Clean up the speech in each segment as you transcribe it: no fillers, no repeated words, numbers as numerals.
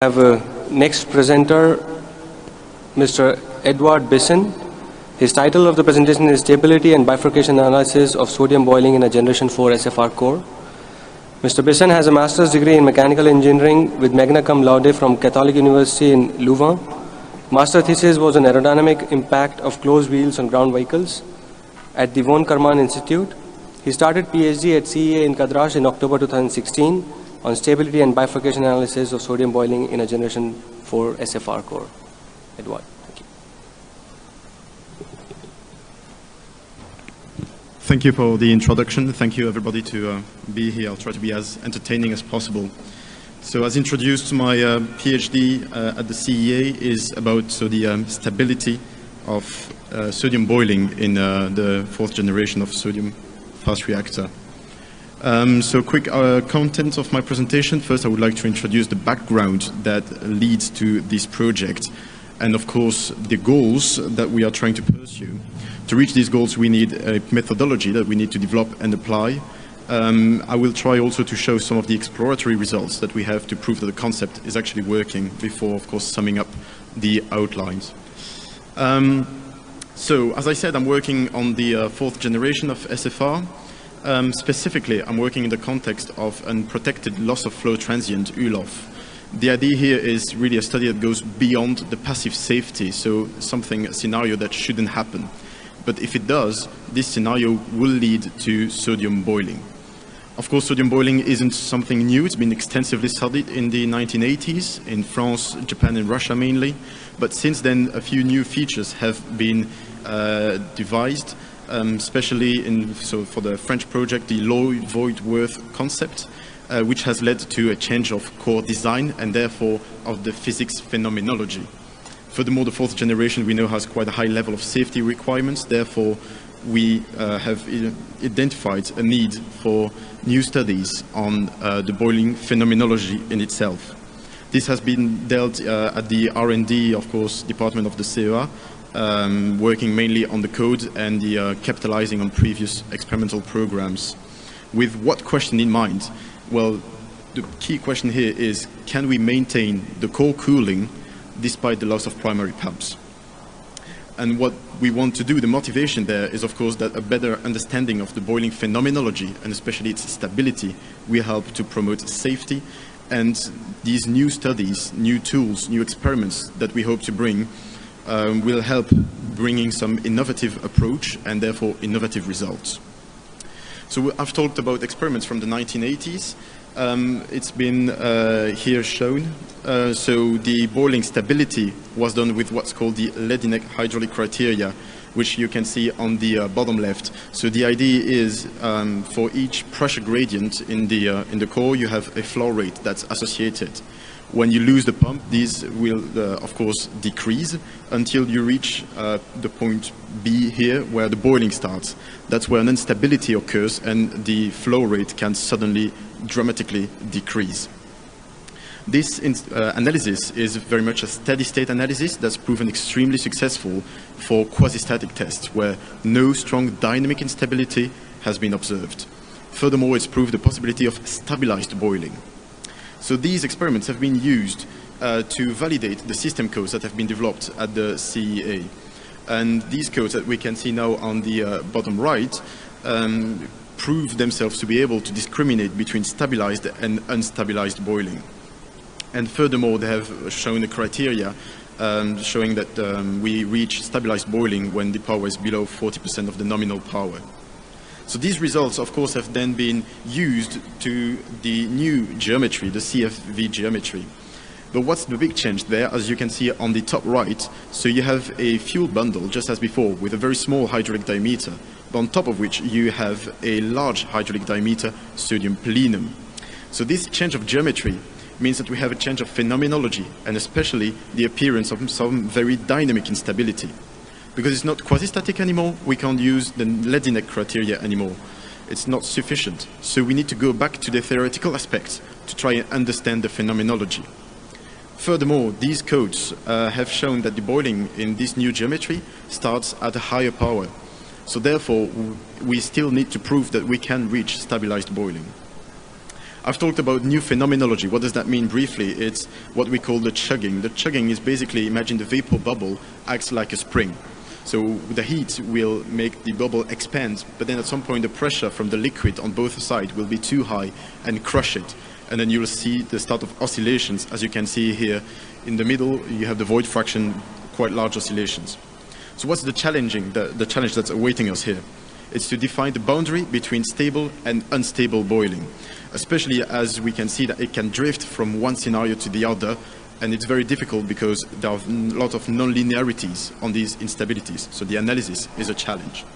have next presenter, Mr. Edward Bissen. His title of the presentation is Stability and Bifurcation Analysis of Sodium Boiling in a Generation 4 SFR Core. Mr. Bissen has a master's degree in mechanical engineering with magna cum laude from Catholic University in Louvain. Master thesis was on aerodynamic impact of closed wheels on ground vehicles at the Von Karman Institute. He started PhD at CEA in Kadrash in October 2016 on stability and bifurcation analysis of sodium boiling in a Generation 4 SFR core. Edward, thank you. Thank you for the introduction. Thank you everybody to be here. I'll try to be as entertaining as possible. So as introduced, my PhD at the CEA is about the stability of sodium boiling in the 4th generation of sodium fast reactor. So quick content of my presentation. First, I would like to introduce the background that leads to this project and, of course, the goals that we are trying to pursue. To reach these goals, we need a methodology that we need to develop and apply. I will try also to show some of the exploratory results that we have to prove that the concept is actually working before, of course, summing up the outlines. So, as I said, I'm working on the 4th generation of SFR. Specifically, I'm working in the context of unprotected loss of flow transient, ULOF. The idea here is really a study that goes beyond the passive safety, so a scenario that shouldn't happen. But if it does, this scenario will lead to sodium boiling. Of course, sodium boiling isn't something new. It's been extensively studied in the 1980s, in France, Japan, and Russia mainly. But since then, a few new features have been devised. Especially for the French project, the Lloyd-Voigt-Wirth concept, which has led to a change of core design and therefore of the physics phenomenology. Furthermore, the 4th generation we know has quite a high level of safety requirements. Therefore, we have identified a need for new studies on the boiling phenomenology in itself. This has been dealt at the R&D, of course, department of the CEA, working mainly on the code and the capitalizing on previous experimental programs. With what question in mind? Well, the key question here is, can we maintain the core cooling despite the loss of primary pumps? And what we want to do, the motivation there is, of course, that a better understanding of the boiling phenomenology and especially its stability will help to promote safety. And these new studies, new tools, new experiments that we hope to bring will help bringing some innovative approach and therefore innovative results. So I've talked about experiments from the 1980s. It's been here shown. So the boiling stability was done with what's called the Ledinek hydraulic criteria, which you can see on the bottom left. So the idea is for each pressure gradient in the core, you have a flow rate that's associated. When you lose the pump, these will, of course, decrease until you reach the point B here, where the boiling starts. That's where an instability occurs and the flow rate can suddenly dramatically decrease. This analysis is very much a steady-state analysis that's proven extremely successful for quasi-static tests, where no strong dynamic instability has been observed. Furthermore, it's proved the possibility of stabilized boiling. So these experiments have been used to validate the system codes that have been developed at the CEA. And these codes that we can see now on the bottom right prove themselves to be able to discriminate between stabilized and unstabilized boiling. And furthermore, they have shown the criteria showing that we reach stabilized boiling when the power is below 40% of the nominal power. So these results, of course, have then been used to the new geometry, the CFV geometry. But what's the big change there? As you can see on the top right, so you have a fuel bundle, just as before, with a very small hydraulic diameter, but on top of which you have a large hydraulic diameter, sodium plenum. So this change of geometry means that we have a change of phenomenology, and especially the appearance of some very dynamic instability. Because it's not quasi-static anymore, we can't use the Ledinek criteria anymore. It's not sufficient. So we need to go back to the theoretical aspects to try and understand the phenomenology. Furthermore, these codes have shown that the boiling in this new geometry starts at a higher power. So therefore, we still need to prove that we can reach stabilized boiling. I've talked about new phenomenology. What does that mean briefly? It's what we call the chugging. The chugging is basically, imagine the vapor bubble acts like a spring. So the heat will make the bubble expand, but then at some point the pressure from the liquid on both sides will be too high and crush it. And then you'll see the start of oscillations. As you can see here in the middle, you have the void fraction, quite large oscillations. So what's the challenge that's awaiting us here? It's to define the boundary between stable and unstable boiling, especially as we can see that it can drift from one scenario to the other, and it's very difficult because there are a lot of non-linearities on these instabilities, so the analysis is a challenge.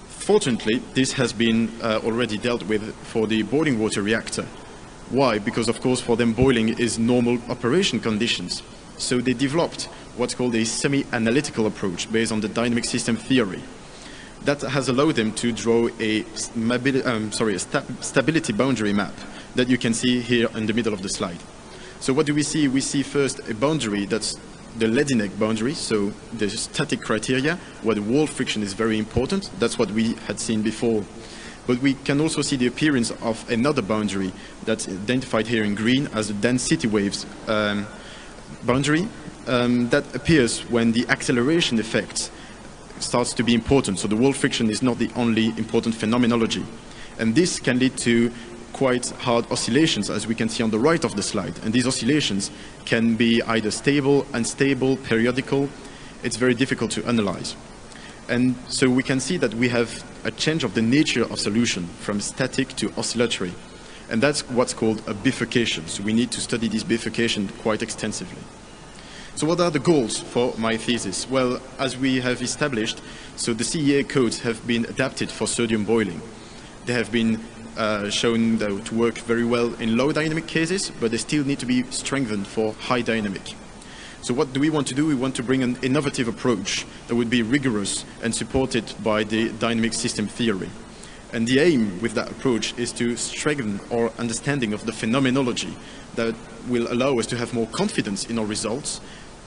Fortunately, this has been already dealt with for the boiling water reactor. Why? Because of course for them boiling is normal operation conditions. So they developed what's called a semi-analytical approach based on the dynamic system theory. That has allowed them to draw a stability boundary map that you can see here in the middle of the slide. So what do we see? We see first a boundary that's the Ledinek boundary, so the static criteria, where the wall friction is very important. That's what we had seen before. But we can also see the appearance of another boundary that's identified here in green as the density waves boundary that appears when the acceleration effect starts to be important. So the wall friction is not the only important phenomenology. And this can lead to quite hard oscillations, as we can see on the right of the slide. And these oscillations can be either stable, unstable, periodical. It's very difficult to analyze. And so we can see that we have a change of the nature of solution from static to oscillatory. And that's what's called a bifurcation. So we need to study this bifurcation quite extensively. So what are the goals for my thesis? Well, as we have established, so the CEA codes have been adapted for sodium boiling. They have been shown to work very well in low dynamic cases, but they still need to be strengthened for high dynamic. So what do we want to do? We want to bring an innovative approach that would be rigorous and supported by the dynamic system theory. And the aim with that approach is to strengthen our understanding of the phenomenology that will allow us to have more confidence in our results,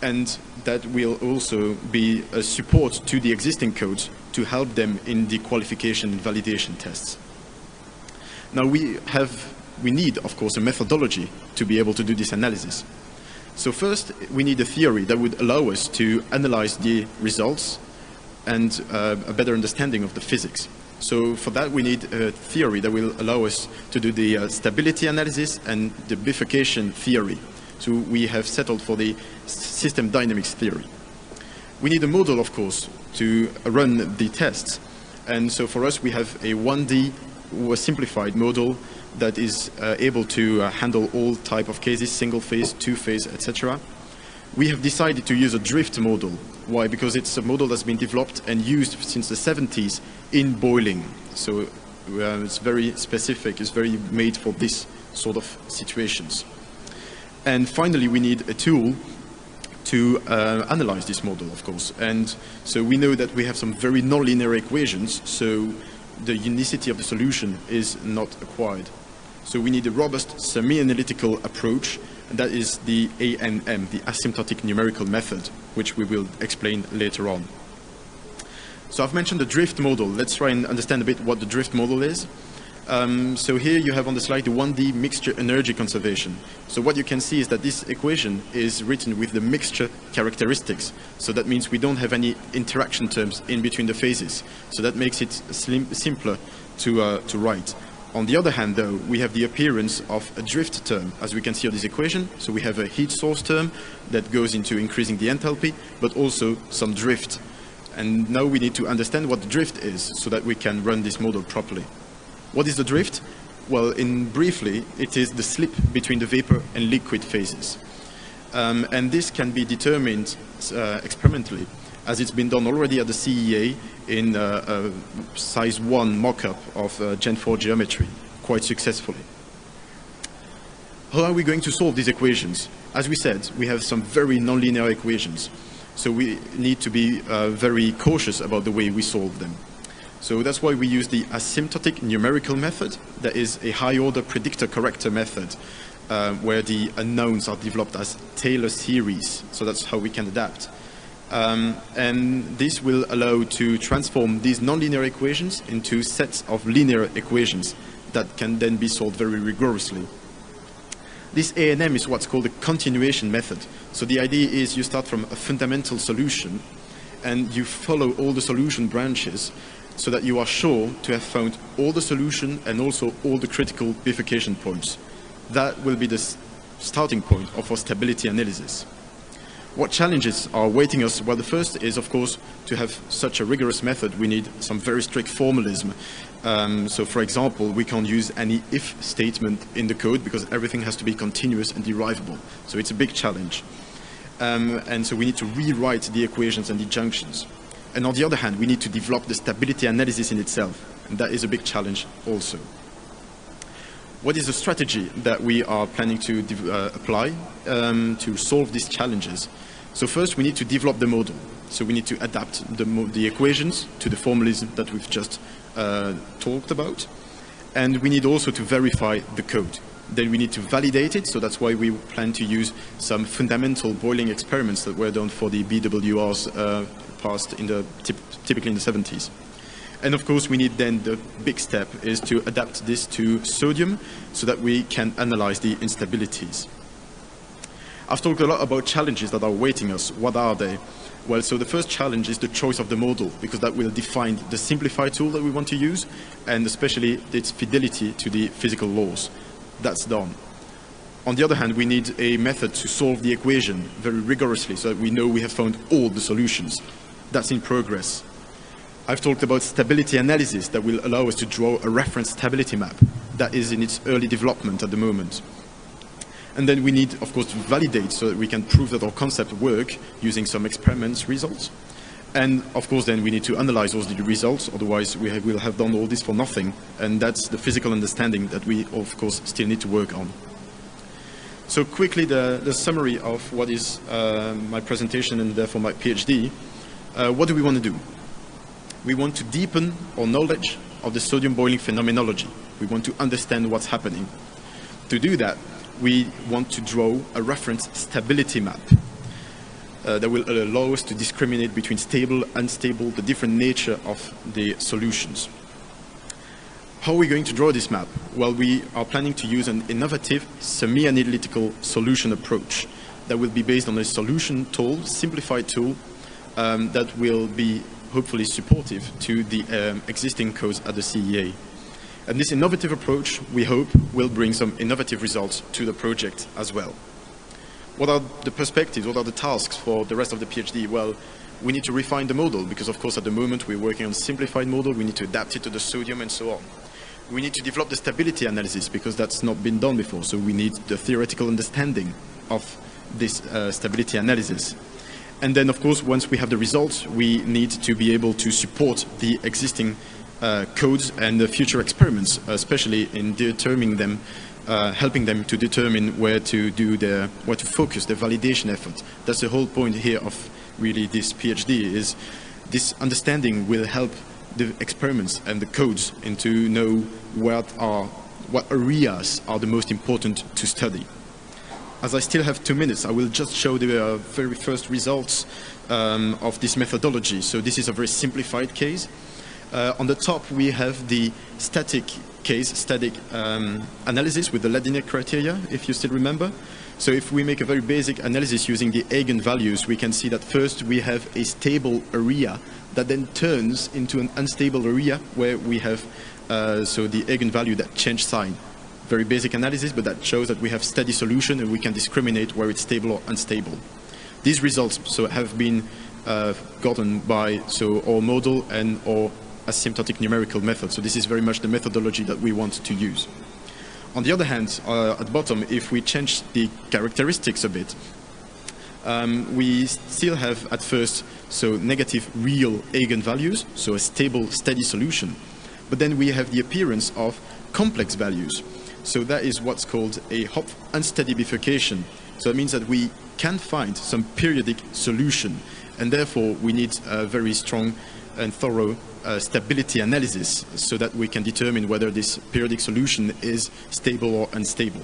and that will also be a support to the existing codes to help them in the qualification and validation tests. Now we need, of course, a methodology to be able to do this analysis. So first, we need a theory that would allow us to analyze the results and a better understanding of the physics. So for that, we need a theory that will allow us to do the stability analysis and the bifurcation theory. So we have settled for the system dynamics theory. We need a model, of course, to run the tests. And so for us, we have a 1D simplified model that is able to handle all type of cases, single phase, two phase, etc. We have decided to use a drift model. Why? Because it's a model that's been developed and used since the 70s in boiling. So it's very specific, it's very made for this sort of situations. And finally, we need a tool to analyze this model, of course. And so we know that we have some very nonlinear equations, so the unicity of the solution is not acquired. So we need a robust semi-analytical approach, and that is the ANM, the asymptotic numerical method, which we will explain later on. So I've mentioned the drift model. Let's try and understand a bit what the drift model is. So here you have on the slide the 1D mixture energy conservation. So what you can see is that this equation is written with the mixture characteristics. So that means we don't have any interaction terms in between the phases. So that makes it simpler to write. On the other hand, though, we have the appearance of a drift term, as we can see on this equation. So we have a heat source term that goes into increasing the enthalpy, but also some drift. And now we need to understand what the drift is so that we can run this model properly. What is the drift? Well, briefly, it is the slip between the vapor and liquid phases. And this can be determined experimentally, as it's been done already at the CEA in a size 1 mock-up of Gen 4 geometry, quite successfully. How are we going to solve these equations? As we said, we have some very nonlinear equations, so we need to be very cautious about the way we solve them. So that's why we use the asymptotic numerical method. That is a high-order predictor-corrector method where the unknowns are developed as Taylor series. So that's how we can adapt. And this will allow to transform these nonlinear equations into sets of linear equations that can then be solved very rigorously. This A&M is what's called a continuation method. So the idea is you start from a fundamental solution and you follow all the solution branches so that you are sure to have found all the solution and also all the critical bifurcation points. That will be the starting point of our stability analysis. What challenges are awaiting us? Well, the first is, of course, to have such a rigorous method, we need some very strict formalism. So, for example, we can't use any if statement in the code because everything has to be continuous and derivable. So it's a big challenge. And so we need to rewrite the equations and the junctions. And on the other hand, we need to develop the stability analysis in itself. And that is a big challenge also. What is the strategy that we are planning to apply to solve these challenges? So first, we need to develop the model. So we need to adapt the equations to the formalism that we've just talked about. And we need also to verify the code. Then we need to validate it. So that's why we plan to use some fundamental boiling experiments that were done for the BWRs past typically in the 70s. And of course, we need then the big step is to adapt this to sodium so that we can analyze the instabilities. I've talked a lot about challenges that are awaiting us. What are they? Well, so the first challenge is the choice of the model, because that will define the simplified tool that we want to use, and especially its fidelity to the physical laws. That's done. On the other hand, we need a method to solve the equation very rigorously so that we know we have found all the solutions. That's in progress. I've talked about stability analysis that will allow us to draw a reference stability map. That is in its early development at the moment. And then we need, of course, to validate so that we can prove that our concept works using some experiments results. And of course, then we need to analyze all the results, otherwise we'll have done all this for nothing. And that's the physical understanding that we, of course, still need to work on. So quickly, the summary of what is my presentation and therefore my PhD. What do we want to do? We want to deepen our knowledge of the sodium boiling phenomenology. We want to understand what's happening. To do that, we want to draw a reference stability map that will allow us to discriminate between stable, unstable, the different nature of the solutions. How are we going to draw this map? Well, we are planning to use an innovative semi-analytical solution approach that will be based on a solution tool, simplified tool, that will be hopefully supportive to the existing codes at the CEA. And this innovative approach, we hope, will bring some innovative results to the project as well. What are the perspectives, what are the tasks for the rest of the PhD? Well, we need to refine the model because, of course, at the moment we're working on simplified model. We need to adapt it to the sodium and so on. We need to develop the stability analysis because that's not been done before. So we need the theoretical understanding of this stability analysis. And then, of course, once we have the results, we need to be able to support the existing codes and the future experiments, especially in determining them, helping them to determine where to focus their validation effort. That's the whole point here of really this PhD, is this understanding will help the experiments and the codes and to know what areas are the most important to study. As I still have 2 minutes, I will just show the very first results of this methodology. So this is a very simplified case. On the top, we have the static analysis with the linear criteria, if you still remember. So if we make a very basic analysis using the eigenvalues, we can see that first we have a stable area that then turns into an unstable area where we have so the eigenvalue that change sign. Very basic analysis, but that shows that we have steady solution and we can discriminate where it's stable or unstable. These results have been gotten by our model and our asymptotic numerical method. So this is very much the methodology that we want to use. On the other hand, at the bottom, if we change the characteristics a bit, we still have at first negative real eigenvalues, so a stable, steady solution. But then we have the appearance of complex values. So that is what's called a Hopf unsteady bifurcation. So it means that we can find some periodic solution, and therefore we need a very strong and thorough stability analysis so that we can determine whether this periodic solution is stable or unstable.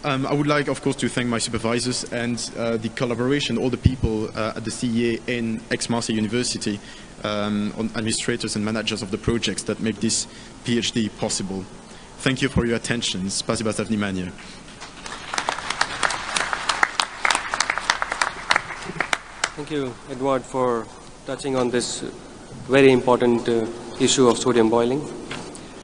I would like, of course, to thank my supervisors and the collaboration, all the people at the CEA in Aix-Marseille University, on administrators and managers of the projects that make this PhD possible. Thank you for your attention. Spasiba za vнимание. Thank you, Edward, for touching on this very important issue of sodium boiling.